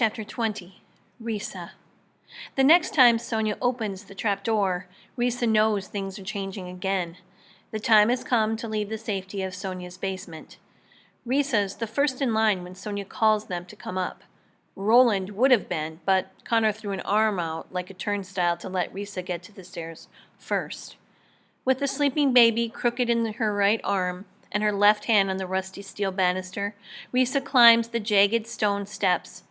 Chapter 20. Risa. The next time Sonia opens the trap door, Risa knows things are changing again. The time has come to leave the safety of Sonia's basement. Risa is the first in line when Sonia calls them to come up. Roland would have been, but Connor threw an arm out like a turnstile to let Risa get to the stairs first. With the sleeping baby crooked in her right arm and her left hand on the rusty steel banister, Risa climbs the jagged stone steps.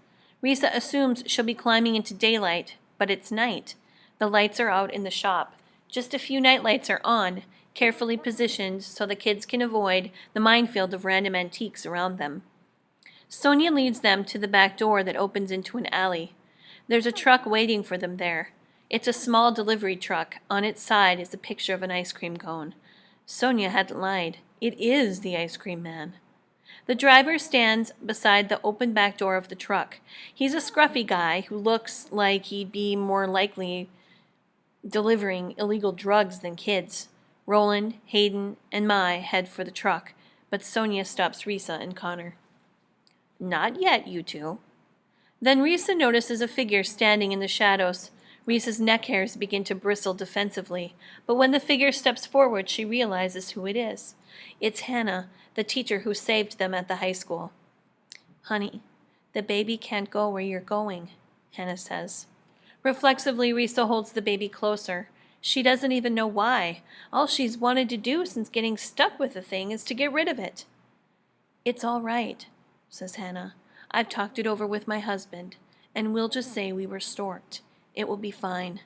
Risa assumes she'll be climbing into daylight, but it's night. The lights are out in the shop. Just a few night lights are on, carefully positioned so the kids can avoid the minefield of random antiques around them. Sonia leads them to the back door that opens into an alley. There's a truck waiting for them there. It's a small delivery truck. On its side is a picture of an ice cream cone. Sonia hadn't lied. It is the ice cream man. The driver stands beside the open back door of the truck. He's a scruffy guy who looks like he'd be more likely delivering illegal drugs than kids. Roland, Hayden, and Mai head for the truck, but Sonia stops Risa and Connor. "Not yet, you two." Then Risa notices a figure standing in the shadows. Risa's neck hairs begin to bristle defensively, but when the figure steps forward, she realizes who it is. It's Hannah, the teacher who saved them at the high school. "Honey, the baby can't go where you're going," Hannah says. Reflexively, Risa holds the baby closer. She doesn't even know why. All she's wanted to do since getting stuck with the thing is to get rid of it. "It's all right," says Hannah. "I've talked it over with my husband, and we'll just say we were storked. It will be fine."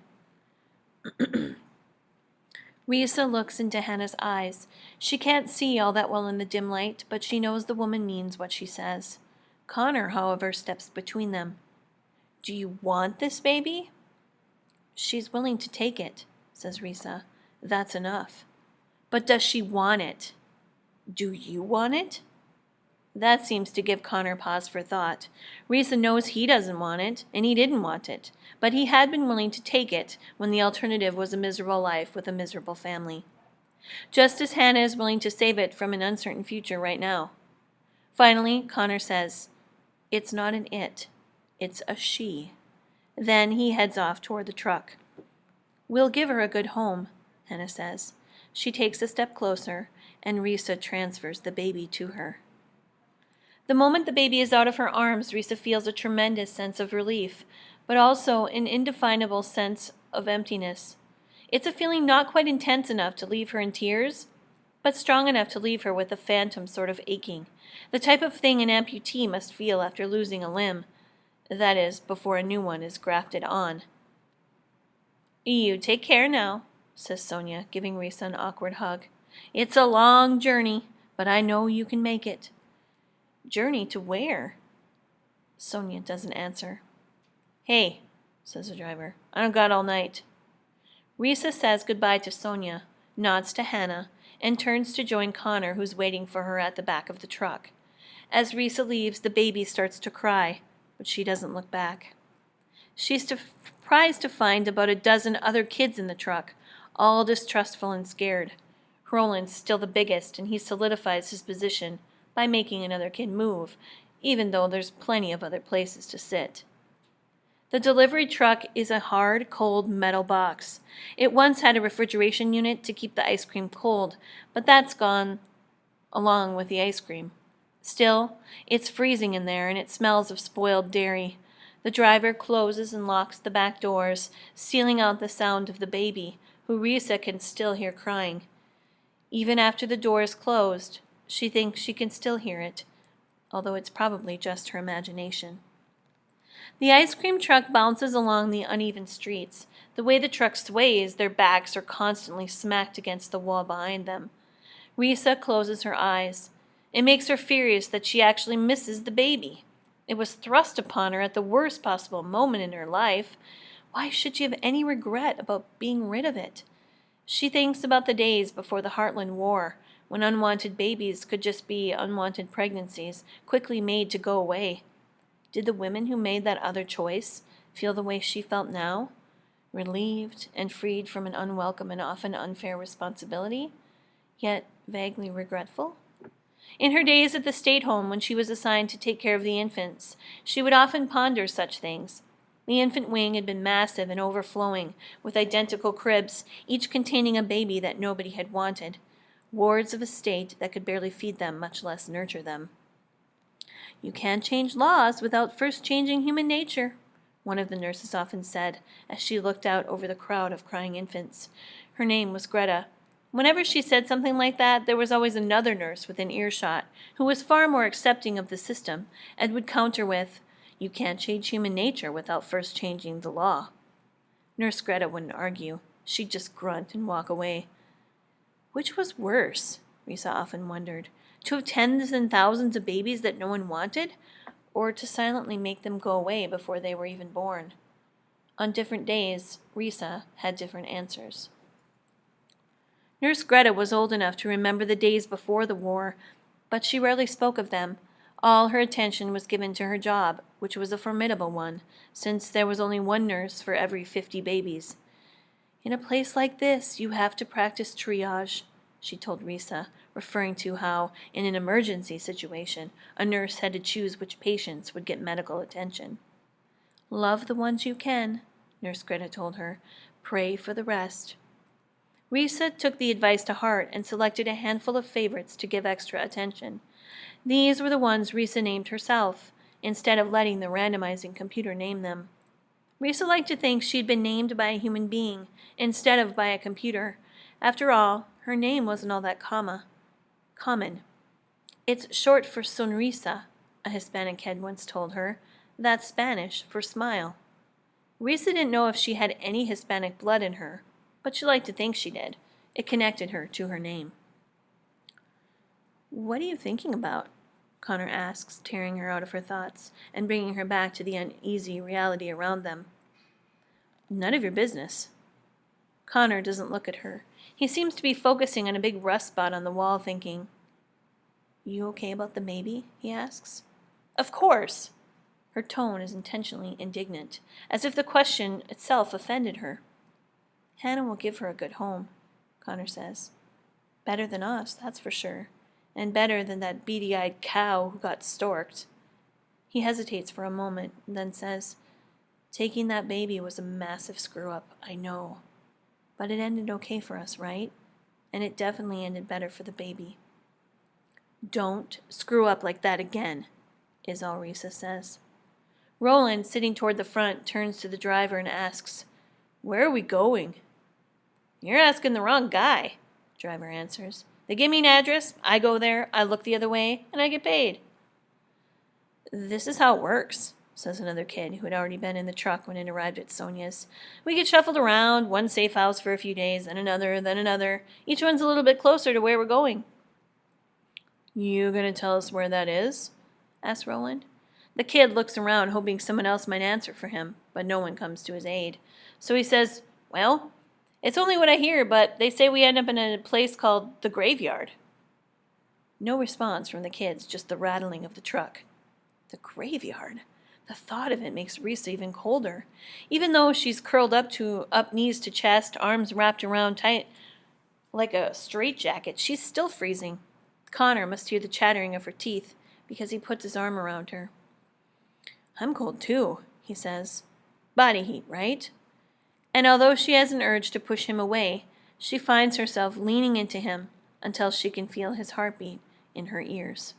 Risa looks into Hannah's eyes. She can't see all that well in the dim light, but she knows the woman means what she says. Connor, however, steps between them. "Do you want this baby?" "She's willing to take it," says Risa. "That's enough." "But does she want it?" "Do you want it?" That seems to give Connor pause for thought. Risa knows he doesn't want it, and he didn't want it, but he had been willing to take it when the alternative was a miserable life with a miserable family. Just as Hannah is willing to save it from an uncertain future right now. Finally, Connor says, "It's not an it, it's a she." Then he heads off toward the truck. "We'll give her a good home," Hannah says. She takes a step closer, and Risa transfers the baby to her. The moment the baby is out of her arms, Risa feels a tremendous sense of relief, but also an indefinable sense of emptiness. It's a feeling not quite intense enough to leave her in tears, but strong enough to leave her with a phantom sort of aching, the type of thing an amputee must feel after losing a limb. That is, before a new one is grafted on. "You take care now," says Sonia, giving Risa an awkward hug. "It's a long journey, but I know you can make it." "Journey to where?" Sonia doesn't answer. "Hey," says the driver, "I don't got all night." Risa says goodbye to Sonia, nods to Hannah, and turns to join Connor, who's waiting for her at the back of the truck. As Risa leaves, the baby starts to cry, but she doesn't look back. She's surprised to find about a dozen other kids in the truck, all distrustful and scared. Roland's still the biggest, and he solidifies his position by making another kid move, even though there's plenty of other places to sit. The delivery truck is a hard, cold metal box. It once had a refrigeration unit to keep the ice cream cold, but that's gone along with the ice cream. Still, it's freezing in there, and it smells of spoiled dairy. The driver closes and locks the back doors, sealing out the sound of the baby, who Risa can still hear crying. Even after the door is closed, she thinks she can still hear it, although it's probably just her imagination. The ice cream truck bounces along the uneven streets. The way the truck sways, their backs are constantly smacked against the wall behind them. Risa closes her eyes. It makes her furious that she actually misses the baby. It was thrust upon her at the worst possible moment in her life. Why should she have any regret about being rid of it? She thinks about the days before the Heartland War, when unwanted babies could just be unwanted pregnancies, quickly made to go away. Did the women who made that other choice feel the way she felt now? Relieved and freed from an unwelcome and often unfair responsibility, yet vaguely regretful? In her days at the state home, when she was assigned to take care of the infants, she would often ponder such things. The infant wing had been massive and overflowing, with identical cribs, each containing a baby that nobody had wanted, wards of a state that could barely feed them, much less nurture them. "You can't change laws without first changing human nature," one of the nurses often said, as she looked out over the crowd of crying infants. Her name was Greta. Whenever she said something like that, there was always another nurse within earshot, who was far more accepting of the system, and would counter with, "You can't change human nature without first changing the law." Nurse Greta wouldn't argue. She'd just grunt and walk away. Which was worse, Risa often wondered, to have tens and thousands of babies that no one wanted, or to silently make them go away before they were even born? On different days, Risa had different answers. Nurse Greta was old enough to remember the days before the war, but she rarely spoke of them. All her attention was given to her job, which was a formidable one, since there was only one nurse for every 50 babies. "In a place like this, you have to practice triage," she told Risa, referring to how, in an emergency situation, a nurse had to choose which patients would get medical attention. "Love the ones you can," Nurse Greta told her. "Pray for the rest." Risa took the advice to heart and selected a handful of favorites to give extra attention. These were the ones Risa named herself, instead of letting the randomizing computer name them. Risa liked to think she'd been named by a human being, instead of by a computer. After all, her name wasn't all that common. "It's short for sonrisa," a Hispanic kid once told her. That's Spanish for smile. Risa didn't know if she had any Hispanic blood in her, but she liked to think she did. It connected her to her name. "What are you thinking about?" Connor asks, tearing her out of her thoughts and bringing her back to the uneasy reality around them. "None of your business." Connor doesn't look at her. He seems to be focusing on a big rust spot on the wall, thinking. "You okay about the baby?" he asks. "Of course." Her tone is intentionally indignant, as if the question itself offended her. "Hannah will give her a good home," Connor says. "Better than us, that's for sure. And better than that beady-eyed cow who got storked." He hesitates for a moment, then says, "Taking that baby was a massive screw-up, I know. But it ended okay for us, right? And it definitely ended better for the baby." "Don't screw up like that again," is all Risa says. Roland, sitting toward the front, turns to the driver and asks, "Where are we going?" "You're asking the wrong guy," driver answers. "They give me an address, I go there, I look the other way, and I get paid." "This is how it works," says another kid who had already been in the truck when it arrived at Sonia's. "We get shuffled around, one safe house for a few days, then another. Each one's a little bit closer to where we're going." "You gonna tell us where that is?" asks Roland. The kid looks around, hoping someone else might answer for him, but no one comes to his aid. So he says, "Well, it's only what I hear, but they say we end up in a place called the graveyard." No response from the kids, just the rattling of the truck. The graveyard. The thought of it makes Risa even colder. Even though she's curled up knees to chest, arms wrapped around tight like a straitjacket, she's still freezing. Connor must hear the chattering of her teeth because he puts his arm around her. "I'm cold too," he says. "Body heat, right?" And although she has an urge to push him away, she finds herself leaning into him until she can feel his heartbeat in her ears.